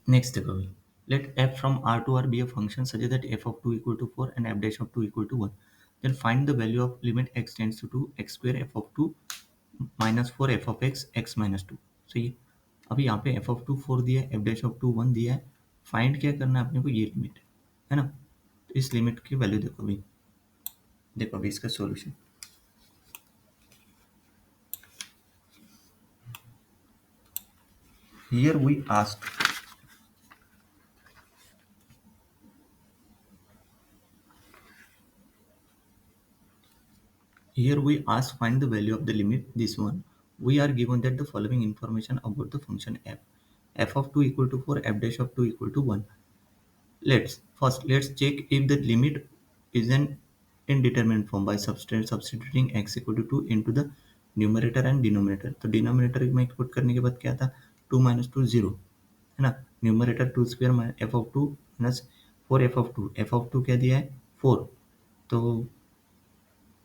Next देखो भाई, let f from r to r be a function such that f of 2 equal to 4 and f dash of 2 equal to 1. Then find the value of limit x tends to 2 x square f of 2 minus 4 f of x x minus 2. सही है। अभी यहाँ पे f of 2 4 दिया है, f dash of 2 1 दिया है। Find क्या करना है अपने को, ये लिमिट है ना। तो इस लिमिट की वैल्यू देखो अभी, देखो अभी इसका solution. Here we ask, here we ask find the value of the limit this one. We are given that the following information about the function f. F of 2 equal to 4, f dash of 2 equal to 1. Let's check if the limit is an indeterminate form by substituting x equal to 2 into the numerator and denominator. तो denominator में put करने के बाद क्या था, 2 minus 2 0 है ना। Numerator 2 square F of 2 minus 4 F of 2 क्या दिया है 4, तो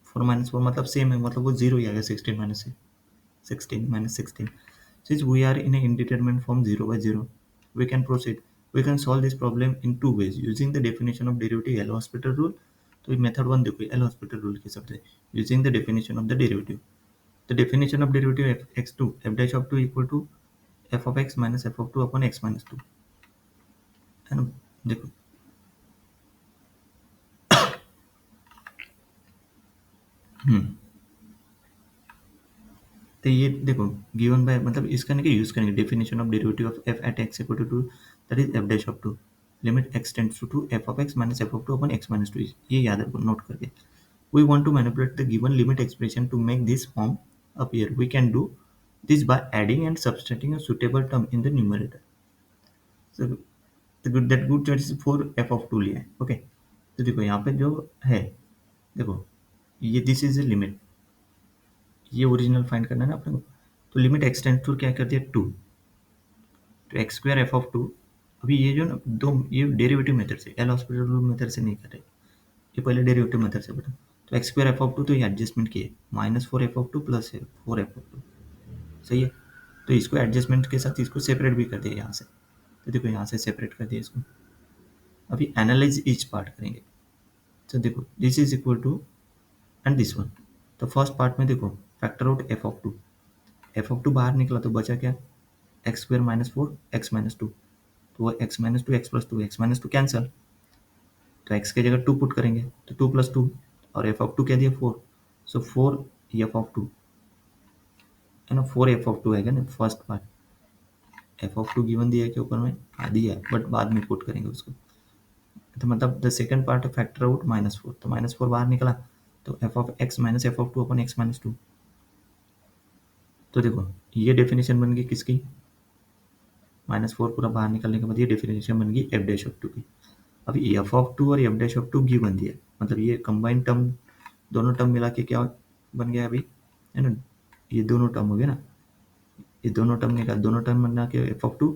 4 माइनस 4 मतलब सेम है, मतलब वो जीरो ही आ गया। 16 minus 16. Since we are in an indeterminate form 0 by 0, we can proceed. We can solve this problem in two ways using the definition of derivative L'Hospital rule. तो मेथड वन देखो L'Hospital rule के हिसाब से, using the definition of the derivative. The definition of derivative f x2 f dash of 2 equal to f of x minus f of 2 upon x minus 2 है ना। देखो तो ये देखो गिवन बाय मतलब इसका नहीं यूज करेंगे definition of derivative of F at X equal to 2, that is F dash of 2 limit X tends to 2 F of X minus F of 2 upon X minus 2। ये याद रखो नोट करके। We want to manipulate the given limit expression to make this form appear. We can do this by adding and subtracting a suitable term in the numerator. So that good choice is 4 F of 2 लिया है। Okay तो देखो यहाँ पे जो है, देखो ये दिस इज ए लिमिट, ये ओरिजिनल फाइंड करना है ना अपने को। तो लिमिट एक्स टेंड्स टू क्या कर दिया 2, तो एक्स स्क्वायर एफ ऑफ 2। अभी ये जो ना दो ये डेरिवेटिव मेथड से, एल हॉस्पिटल रूल मेथड से नहीं कर रहे, ये पहले डेरिवेटिव मेथड से बता। तो एक्स स्क्वायर एफ ऑफ 2 तो ये एडजस्टमेंट किए minus 4 F of 2 plus 4 F of 2, सही है। तो इसको एडजस्टमेंट के साथ इसको सेपरेट भी कर दिया यहाँ से। तो देखो यहाँ से सेपरेट कर दिया इसको। अभी एनालाइज ईच पार्ट करेंगे। तो देखो this is equal to and this one. तो फर्स्ट पार्ट में देखो factor out F of 2, F of 2 बाहर निकला तो बचा क्या, X square minus 4 X minus 2। तो वो X minus 2 X plus 2 X minus 2 cancel, तो एक्स की जगह 2 पुट करेंगे तो 2 प्लस 2 और एफ ऑफ 2 क्या दिया 4। सो 4 एफ ऑफ 2 है ना, 4 एफ ऑफ 2 आएगा ना first part. F of 2 given दिया है के ऊपर में दिया है बट बाद में पुट करेंगे उसको। तो मतलब the second part factor out minus 4, तो माइनस 4 बाहर निकला तो F of X minus F of 2 upon x minus 2। तो देखो ये डेफिनेशन बन गई किसकी, माइनस 4 पूरा बाहर निकलने के बाद ये डेफिनेशन बन गई एफ डैश ऑफ 2 की। अभी एफ ऑफ 2 और एफ डैश ऑफ 2 गिवन दिया है, मतलब ये कंबाइंड टर्म दोनों टर्म मिला के क्या बन गया अभी, है ना। ये दोनों टर्म हो गए ना, ये दोनों टर्म निकाल, दोनों टर्म बना के F of 2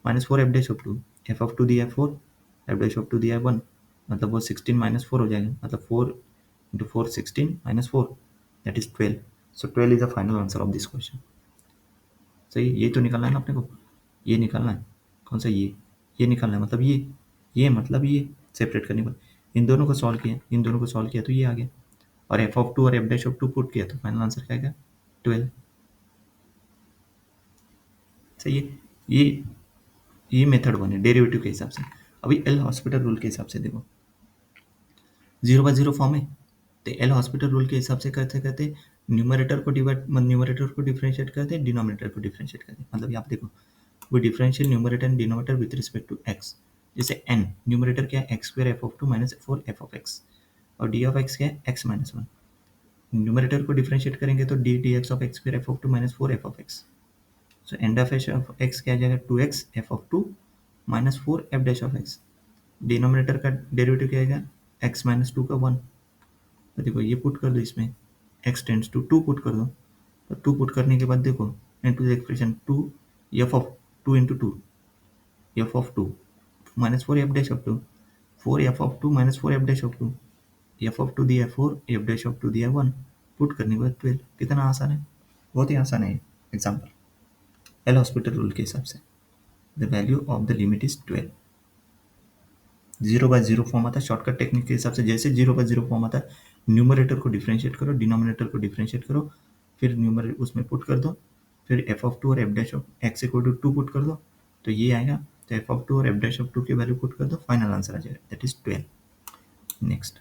minus 4 F dash of 2। F of 2 दिया है 4, एफ डैश ऑफ 2 दिया है 1, मतलब वो 16 माइनस 4 हो जाएगा, मतलब 4 into 4 16 minus 4 that is 12। So 12 is the final answer of this question. सही, ये तो निकालना है ना अपने को, ये निकालना है कौन सा, ये निकालना है मतलब ये मतलब ये सेपरेट करने के बाद इन दोनों को सॉल्व किया, इन दोनों को सॉल्व किया तो ये आ गया, और एफ ऑफ 2 और एफ डैश ऑफ 2 पुट किया तो फाइनल आंसर क्या आएगा 12। सही है, ये मेथड वन है डेरिवेटिव के हिसाब से। अभी एल हॉस्पिटल रूल के हिसाब से देखो 0 बाय 0 फॉर्म है, तो एल हॉस्पिटल रूल के हिसाब से करते करते न्यूमरेटर को डिफरेंशिएट करते, डिनोमिनेटर को डिफरेंशिएट करते। मतलब यहाँ पे देखो वो differential numerator and denominator with respect to X. जैसे एन न्यूमरेटर क्या है X square F of 2 minus 4 F of X, और डी ऑफ एक्स क्या है एक्स माइनस 1। न्यूमरेटर को डिफरेंशिएट करेंगे तो D D X of X square F of 2 minus 4 F of X. So and of X क्या आ जाएगा 2x F of 2 minus 4 F dash of x. Denominator का derivative क्या आएगा x माइनस 2 का 1। तो देखो ये पुट कर दो इसमें, x टेंड्स टू 2 पुट कर दो, तो 2 पुट करने के बाद देखो into the expression 2 F of 2 into 2 F of 2 minus 4 F dash of 2, 4 F of 2 minus 4 F dash of 2, F of 2 दिया 4 एफ डैश ऑफ 2 दिया 1, पुट करने के बाद 12। कितना आसान है, बहुत ही आसान है एग्जाम्पल एल हॉस्पिटल रूल के हिसाब से। The value of the limit is 12। 0/0 form आता है शॉर्टकट टेक्निक के हिसाब से। जैसे 0/0 फॉर्म आता है, न्यूमरेटर को डिफ्रेंशिएट करो, डिनोमिनेटर को डिफ्रेंशिएट करो, फिर न्यूमर उसमें पुट कर दो, फिर एफ ऑफ टू और F dash of X equal to 2 put कर दो, तो ये आएगा। तो एफ ऑफ टू और एफ डैश ऑफ 2 की वैल्यू पुट कर दो, फाइनल आंसर आ जाएगा, दैट इज 12। नेक्स्ट